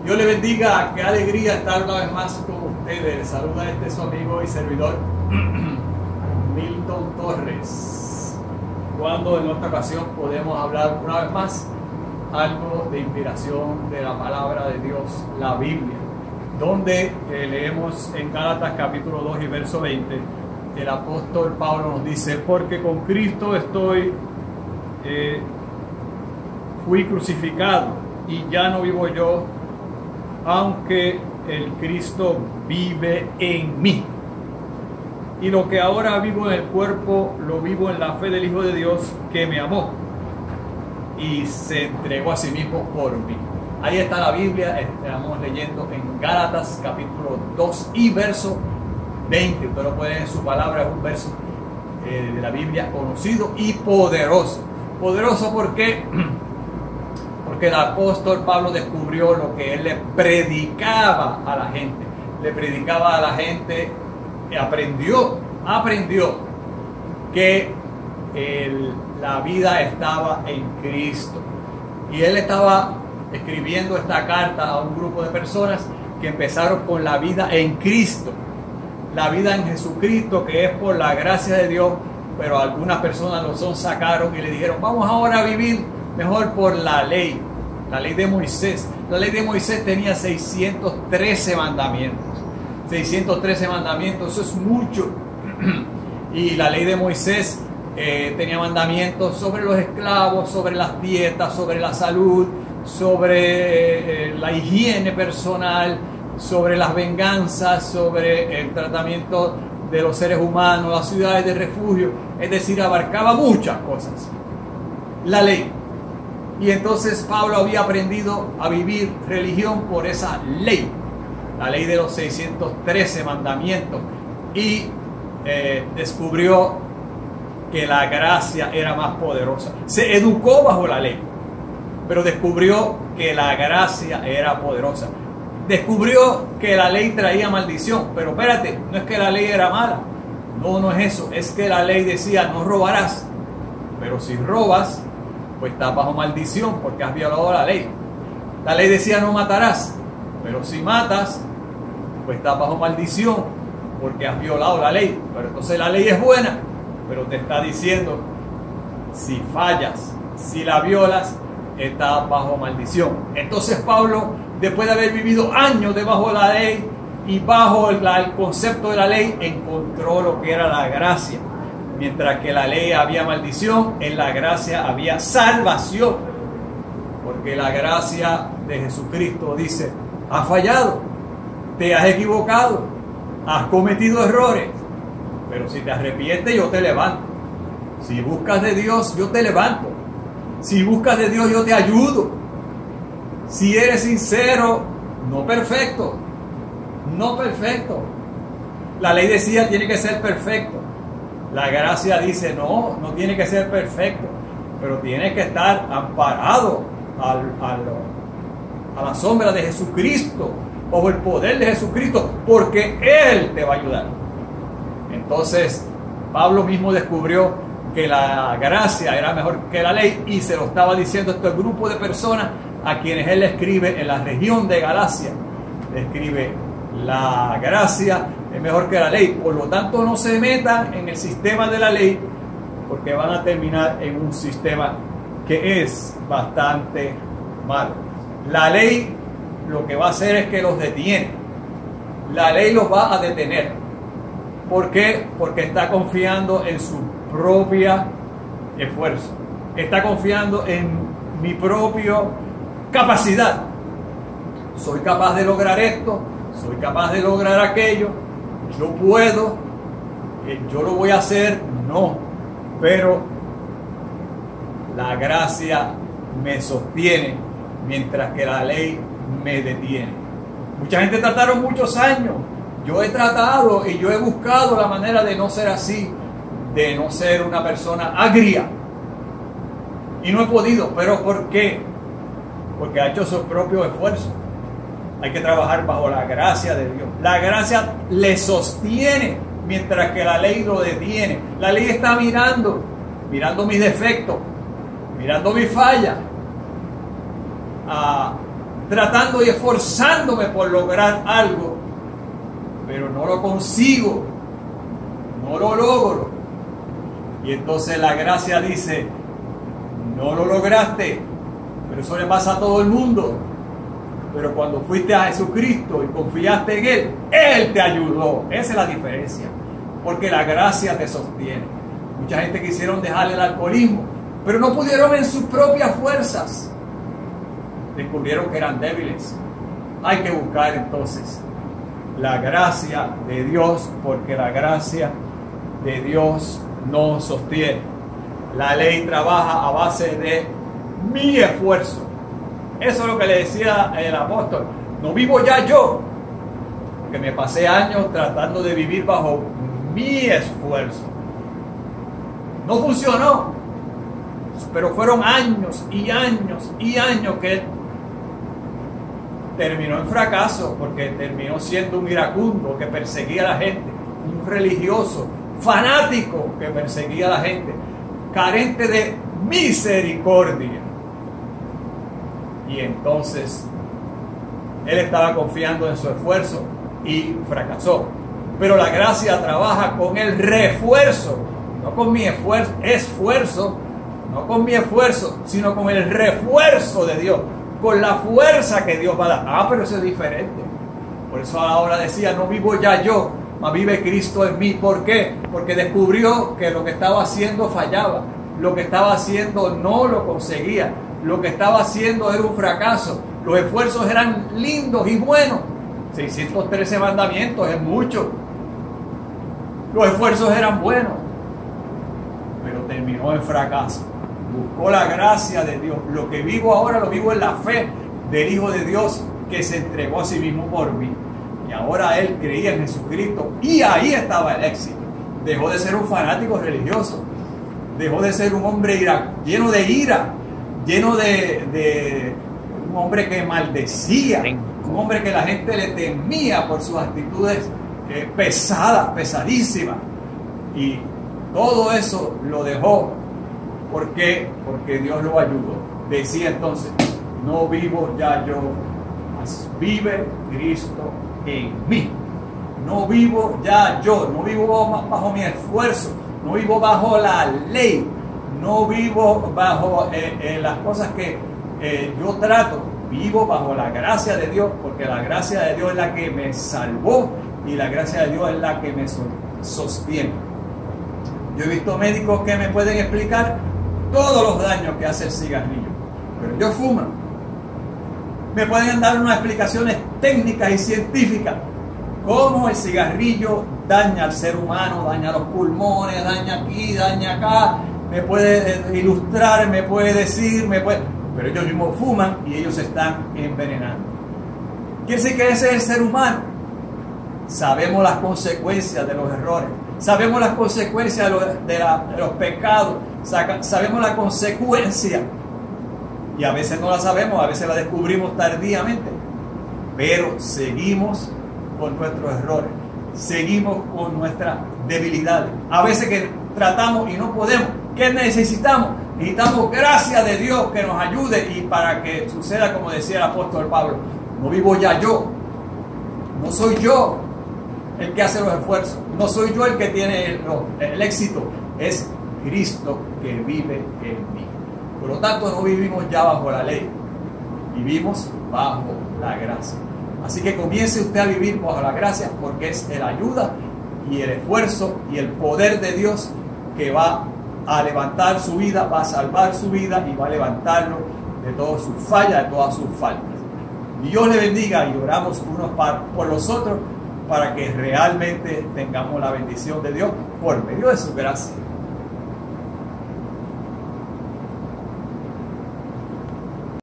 Dios le bendiga, qué alegría estar una vez más con ustedes. Les saluda su amigo y servidor Milton Torres. Cuando en esta ocasión podemos hablar una vez más algo de inspiración de la palabra de Dios, la Biblia, donde leemos en Gálatas capítulo 2 y verso 20, el apóstol Pablo nos dice: porque con Cristo fui crucificado y ya no vivo yo, aunque el Cristo vive en mí. Y lo que ahora vivo en el cuerpo, lo vivo en la fe del Hijo de Dios que me amó y se entregó a sí mismo por mí. Ahí está la Biblia, estamos leyendo en Gálatas capítulo 2 y verso 20. Usted lo puede ver en su palabra, es un verso de la Biblia conocido y poderoso. Poderoso porque el apóstol Pablo descubrió lo que él le predicaba a la gente. Le predicaba a la gente, aprendió que la vida estaba en Cristo. Y él estaba escribiendo esta carta a un grupo de personas que empezaron con la vida en Cristo. La vida en Jesucristo, que es por la gracia de Dios, pero algunas personas lo sacaron y le dijeron: vamos ahora a vivir mejor por la ley de Moisés. La ley de Moisés tenía 613 mandamientos. 613 mandamientos, eso es mucho. Y la ley de Moisés tenía mandamientos sobre los esclavos, sobre las dietas, sobre la salud, sobre la higiene personal, sobre las venganzas, sobre el tratamiento de los seres humanos, las ciudades de refugio. Es decir, abarcaba muchas cosas la ley. Y entonces Pablo había aprendido a vivir religión por esa ley, la ley de los 613 mandamientos, y descubrió que la gracia era más poderosa. Se educó bajo la ley, pero descubrió que la gracia era poderosa. Descubrió que la ley traía maldición, pero espérate, no es que la ley era mala, no es eso, es que la ley decía: no robarás, pero si robas, pues estás bajo maldición porque has violado la ley. La ley decía: no matarás, pero si matas, pues estás bajo maldición porque has violado la ley. Pero entonces la ley es buena, pero te está diciendo: si fallas, si la violas, estás bajo maldición. Entonces Pablo, después de haber vivido años debajo de la ley y bajo el concepto de la ley, encontró lo que era la gracia. Mientras que en la ley había maldición, en la gracia había salvación. Porque la gracia de Jesucristo dice: has fallado, te has equivocado, has cometido errores, pero si te arrepientes, yo te levanto. Si buscas de Dios, yo te levanto. Si buscas de Dios, yo te ayudo. Si eres sincero, no perfecto. La ley decía: tiene que ser perfecto. La gracia dice: no tiene que ser perfecto, pero tiene que estar amparado a la sombra de Jesucristo, bajo el poder de Jesucristo, porque Él te va a ayudar. Entonces Pablo mismo descubrió que la gracia era mejor que la ley, y se lo estaba diciendo a este grupo de personas a quienes él escribe en la región de Galacia. Le escribe: la gracia es mejor que la ley, por lo tanto no se metan en el sistema de la ley, porque van a terminar en un sistema que es bastante malo. La ley lo que va a hacer es que los detiene. La ley los va a detener. ¿Por qué? Porque está confiando en su propia esfuerzo. Está confiando en mi propia capacidad. Soy capaz de lograr esto, soy capaz de lograr aquello, yo puedo, yo lo voy a hacer. No, pero la gracia me sostiene, mientras que la ley me detiene. Mucha gente trataron muchos años. Yo he tratado y yo he buscado la manera de no ser así, de no ser una persona agria, y no he podido. ¿Pero por qué? Porque ha hecho su propio esfuerzo. Hay que trabajar bajo la gracia de Dios. La gracia le sostiene, mientras que la ley lo detiene. La ley está mirando mis defectos, mirando mis fallas, tratando y esforzándome por lograr algo, pero no lo consigo, no lo logro. Y entonces la gracia dice, no lo lograste, pero eso le pasa a todo el mundo. Pero cuando fuiste a Jesucristo y confiaste en Él te ayudó. Esa es la diferencia, porque la gracia te sostiene. Mucha gente quisieron dejar el alcoholismo, pero no pudieron en sus propias fuerzas. Descubrieron que eran débiles. Hay que buscar entonces la gracia de Dios, porque la gracia de Dios nos sostiene. La ley trabaja a base de mi esfuerzo. Eso es lo que le decía el apóstol. No vivo ya yo, porque me pasé años tratando de vivir bajo mi esfuerzo. No funcionó, pero fueron años y años y años que terminó en fracaso, porque terminó siendo un iracundo que perseguía a la gente, un religioso fanático que perseguía a la gente, carente de misericordia. Y entonces él estaba confiando en su esfuerzo y fracasó. Pero la gracia trabaja con el refuerzo, no con mi esfuerzo, no con mi esfuerzo, sino con el refuerzo de Dios, con la fuerza que Dios va a dar. Ah, pero eso es diferente. Por eso ahora decía, no vivo ya yo, mas vive Cristo en mí. ¿Por qué? Porque descubrió que lo que estaba haciendo fallaba, lo que estaba haciendo no lo conseguía, lo que estaba haciendo era un fracaso. Los esfuerzos eran lindos y buenos. 613 mandamientos es mucho. Los esfuerzos eran buenos, pero terminó en fracaso. Buscó la gracia de Dios. Lo que vivo ahora lo vivo en la fe del Hijo de Dios que se entregó a sí mismo por mí. Y ahora él creía en Jesucristo y ahí estaba el éxito. Dejó de ser un fanático religioso. Dejó de ser un hombre lleno de ira, lleno de un hombre que maldecía, un hombre que la gente le temía por sus actitudes pesadas, pesadísimas. Y todo eso lo dejó. ¿Por qué? Porque Dios lo ayudó. Decía entonces, no vivo ya yo, mas vive Cristo en mí. No vivo ya yo, no vivo bajo mi esfuerzo, no vivo bajo la ley, no vivo bajo las cosas que yo trato. Vivo bajo la gracia de Dios, porque la gracia de Dios es la que me salvó y la gracia de Dios es la que me sostiene. Yo he visto médicos que me pueden explicar todos los daños que hace el cigarrillo, pero yo fumo. Me pueden dar unas explicaciones técnicas y científicas cómo el cigarrillo daña al ser humano, daña los pulmones, daña aquí, daña acá. Me puede ilustrar, me puede decir, pero ellos mismos fuman y ellos se están envenenando. Quiere decir que ese es el ser humano. Sabemos las consecuencias de los errores, sabemos las consecuencias de los pecados, sabemos la consecuencia, y a veces no la sabemos, a veces la descubrimos tardíamente, pero seguimos con nuestros errores, seguimos con nuestras debilidades. A veces que tratamos y no podemos. ¿Qué necesitamos? Necesitamos gracia de Dios que nos ayude, y para que suceda como decía el apóstol Pablo, no vivo ya yo, no soy yo el que hace los esfuerzos, no soy yo el que tiene el éxito, es Cristo que vive en mí. Por lo tanto, no vivimos ya bajo la ley, vivimos bajo la gracia. Así que comience usted a vivir bajo la gracia, porque es la ayuda y el esfuerzo y el poder de Dios que va a levantar su vida, va a salvar su vida y va a levantarlo de todas sus fallas, de todas sus faltas. Dios le bendiga, y oramos unos por los otros para que realmente tengamos la bendición de Dios por medio de su gracia.